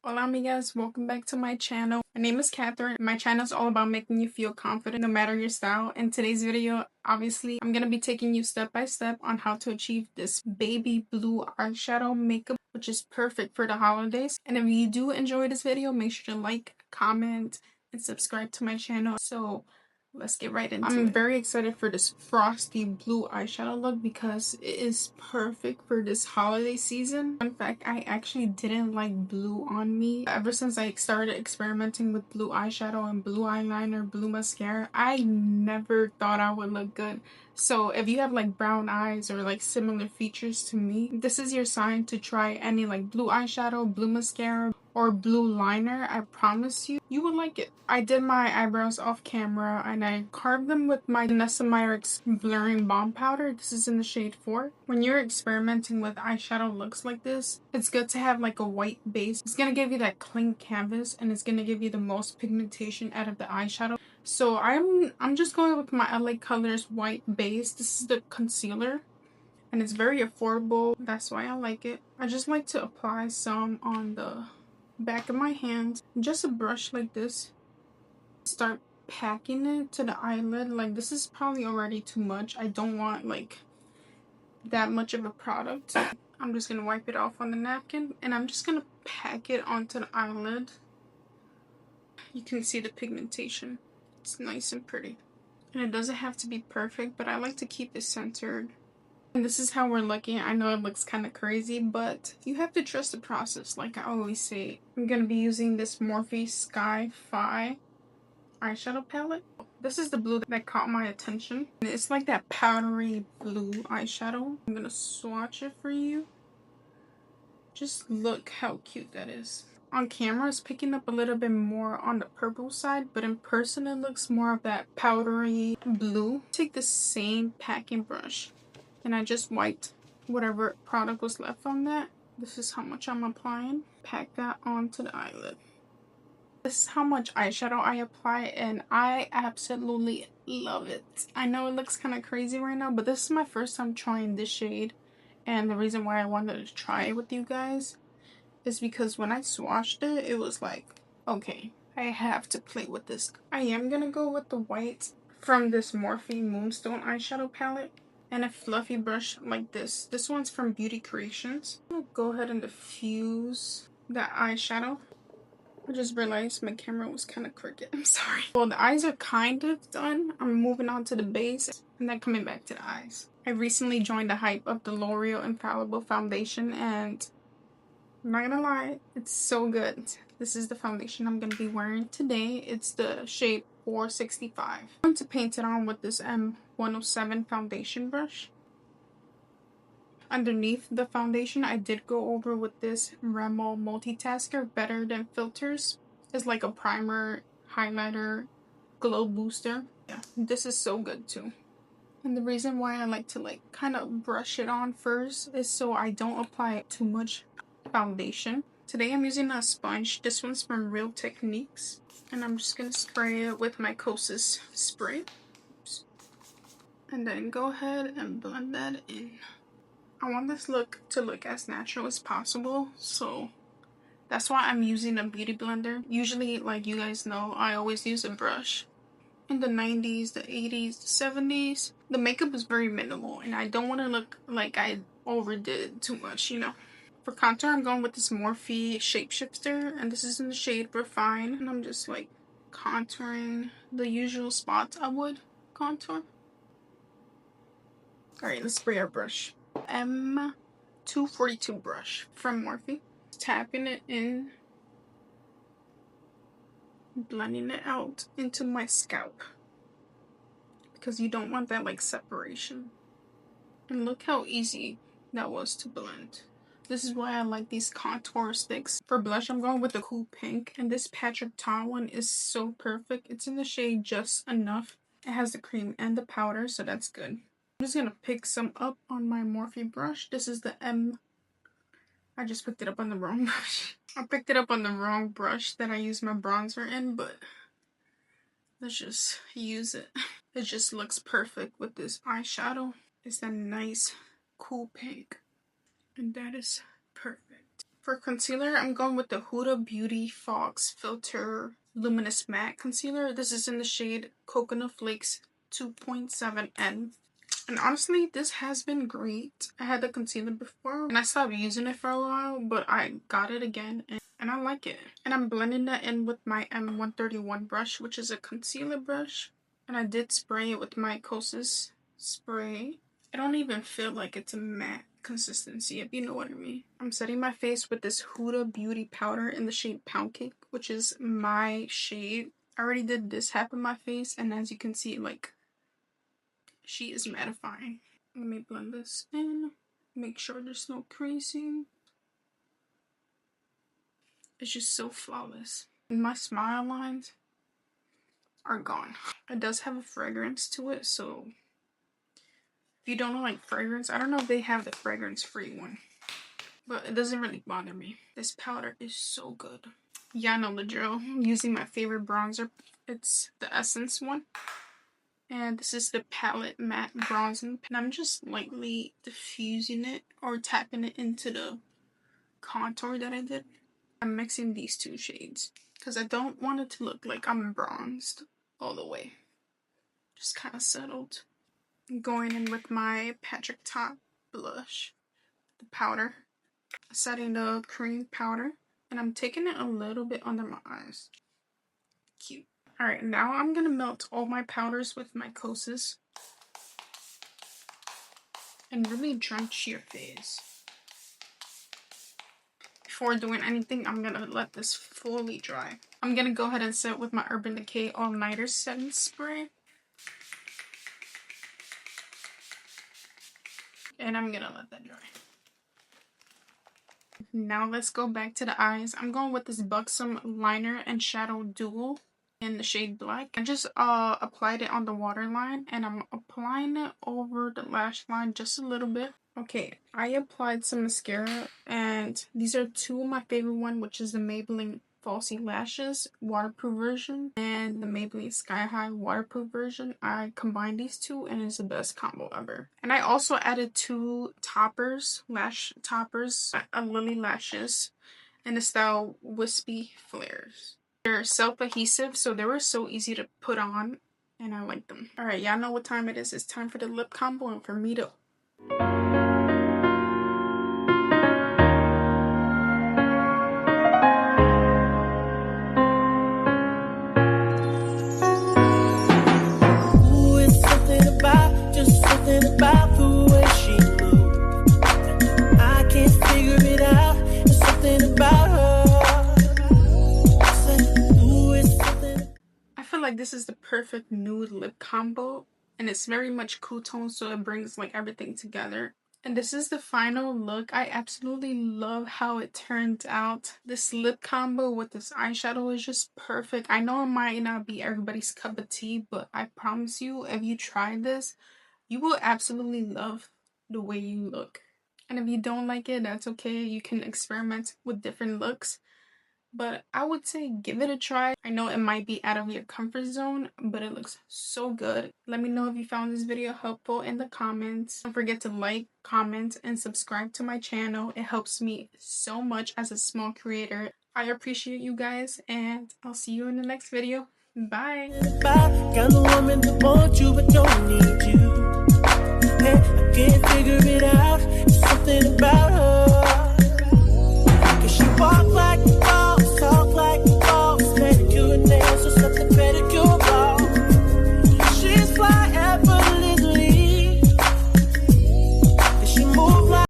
Hola amigas, welcome back to my channel. My name is Catherine. My channel is all about making you feel confident no matter your style. In today's video, obviously, I'm going to be taking you step by step on how to achieve this baby blue eyeshadow makeup, which is perfect for the holidays. And if you do enjoy this video, make sure to like, comment, and subscribe to my channel. So let's get right into it. I'm very excited for this frosty blue eyeshadow look because it is perfect for this holiday season. In fact, I actually didn't like blue on me. Ever since I started experimenting with blue eyeshadow and blue eyeliner, blue mascara, I never thought I would look good. So if you have like brown eyes or like similar features to me, this is your sign to try any like blue eyeshadow, blue mascara, or blue liner. I promise you will like it. I did my eyebrows off camera and I carved them with my Nessamyrix blurring balm powder. This is in the shade 4. When you're experimenting with eyeshadow looks like this, it's good to have like a white base. It's gonna give you that clean canvas and it's gonna give you the most pigmentation out of the eyeshadow. So I'm just going with my LA Colors white base. This is the concealer and it's very affordable. That's why I like it. I just like to apply some on the back of my hand. Just a brush like this. Start packing it to the eyelid. Like this is probably already too much. I don't want like that much of a product. I'm just gonna wipe it off on the napkin and I'm just gonna pack it onto the eyelid. You can see the pigmentation. It's nice and pretty. And it doesn't have to be perfect, but I like to keep it centered. And this is how we're looking. I know it looks kind of crazy, but you have to trust the process. Like I always say, I'm going to be using this Morphe Sky Fi eyeshadow palette. This is the blue that caught my attention. It's like that powdery blue eyeshadow. I'm going to swatch it for you. Just look how cute that is. On camera, it's picking up a little bit more on the purple side, but in person, it looks more of that powdery blue. Take the same packing brush. And I just wiped whatever product was left on that. This is how much I'm applying. Pack that onto the eyelid. This is how much eyeshadow I apply and I absolutely love it. I know it looks kind of crazy right now, but this is my first time trying this shade. And the reason why I wanted to try it with you guys is because when I swatched it, it was like, okay, I have to play with this. I am gonna go with the white from this Morphe Moonstone eyeshadow palette. And a fluffy brush like this. This one's from Beauty Creations. I'm gonna go ahead and diffuse that eyeshadow. I just realized my camera was kind of crooked. I'm sorry. Well, the eyes are kind of done. I'm moving on to the base and then coming back to the eyes. I recently joined the hype of the L'Oreal Infallible Foundation and I'm not gonna lie, it's so good. This is the foundation I'm gonna be wearing today. It's the shade 465. I'm going to paint it on with this M107 foundation brush. Underneath the foundation, I did go over with this Rimmel Multitasker Better Than Filters. It's like a primer, highlighter, glow booster. Yeah, this is so good too. And the reason why I like to like kind of brush it on first is so I don't apply too much foundation. Today I'm using a sponge. This one's from Real Techniques. And I'm just going to spray it with my Kosas spray. Oops. And then go ahead and blend that in. I want this look to look as natural as possible, so that's why I'm using a beauty blender. Usually, like you guys know, I always use a brush. In the 90s, the 80s, the 70s, the makeup is very minimal, and I don't want to look like I overdid too much, you know. For contour, I'm going with this Morphe Shapeshifter, and this is in the shade Refine, and I'm just like contouring the usual spots I would contour. Alright, let's spray our brush. M242 brush from Morphe. Tapping it in, blending it out into my scalp because you don't want that like separation. And look how easy that was to blend. This is why I like these contour sticks. For blush, I'm going with the Cool Pink, and this Patrick Ta one is so perfect. It's in the shade Just Enough. It has the cream and the powder, so that's good. I'm just gonna pick some up on my Morphe brush. This is the I just picked it up on the wrong brush. I picked it up on the wrong brush that I used my bronzer in, but let's just use it. It just looks perfect with this eyeshadow. It's a nice cool pink, and that is perfect. For concealer, I'm going with the Huda Beauty Fox Filter Luminous Matte Concealer. This is in the shade Coconut Flakes 2.7N. And honestly, this has been great. I had the concealer before and I stopped using it for a while, but I got it again and I like it. And I'm blending that in with my M131 brush, which is a concealer brush. And I did spray it with my Kosas spray. I don't even feel like it's a matte consistency, if you know what I mean. I'm setting my face with this Huda Beauty powder in the shade Pound Cake, which is my shade. I already did this half of my face, and as you can see, like, she is mattifying. Let me blend this in, make sure there's no creasing. It's just so flawless. And my smile lines are gone. It does have a fragrance to it, so if you don't like fragrance, I don't know if they have the fragrance-free one, but it doesn't really bother me. This powder is so good. Yeah, I know the drill. I'm using my favorite bronzer. It's the Essence one. And this is the Palette Matte Bronzing. And I'm just lightly diffusing it or tapping it into the contour that I did. I'm mixing these two shades because I don't want it to look like I'm bronzed all the way. Just kind of settled. Going in with my Patrick Top blush, the powder, setting the cream powder, and I'm taking it a little bit under my eyes. Cute. Alright, now I'm gonna melt all my powders with my Kosas and really drench your face. Before doing anything, I'm gonna let this fully dry. I'm gonna go ahead and set with my Urban Decay All Nighter Setting Spray. And I'm gonna let that dry. Now let's go back to the eyes. I'm going with this Buxom Liner and Shadow Dual in the shade Black. I just applied it on the waterline and I'm applying it over the lash line just a little bit. Okay, I applied some mascara and these are two of my favorite ones, which is the Maybelline Falsy Lashes waterproof version and the Maybelline Sky High waterproof version. I combined these two and it's the best combo ever. And I also added two toppers, lash toppers, Lily Lashes in the style Wispy Flares. They're self-adhesive, so they were so easy to put on and I like them. Alright, y'all know what time it is. It's time for the lip combo and for me to about the way she moves. I can't figure it out. There's something about her. I feel like this is the perfect nude lip combo and it's very much cool tone, so it brings like everything together. And this is the final look. I absolutely love how it turned out. This lip combo with this eyeshadow is just perfect. I know it might not be everybody's cup of tea, but I promise you, if you try this, you will absolutely love the way you look. And if you don't like it, that's okay. You can experiment with different looks. But I would say give it a try. I know it might be out of your comfort zone, but it looks so good. Let me know if you found this video helpful in the comments. Don't forget to like, comment, and subscribe to my channel. It helps me so much as a small creator. I appreciate you guys, and I'll see you in the next video. Bye! Got a woman that wants you but don't need you. I can't figure it out. There's something about her. 'Cause she walk like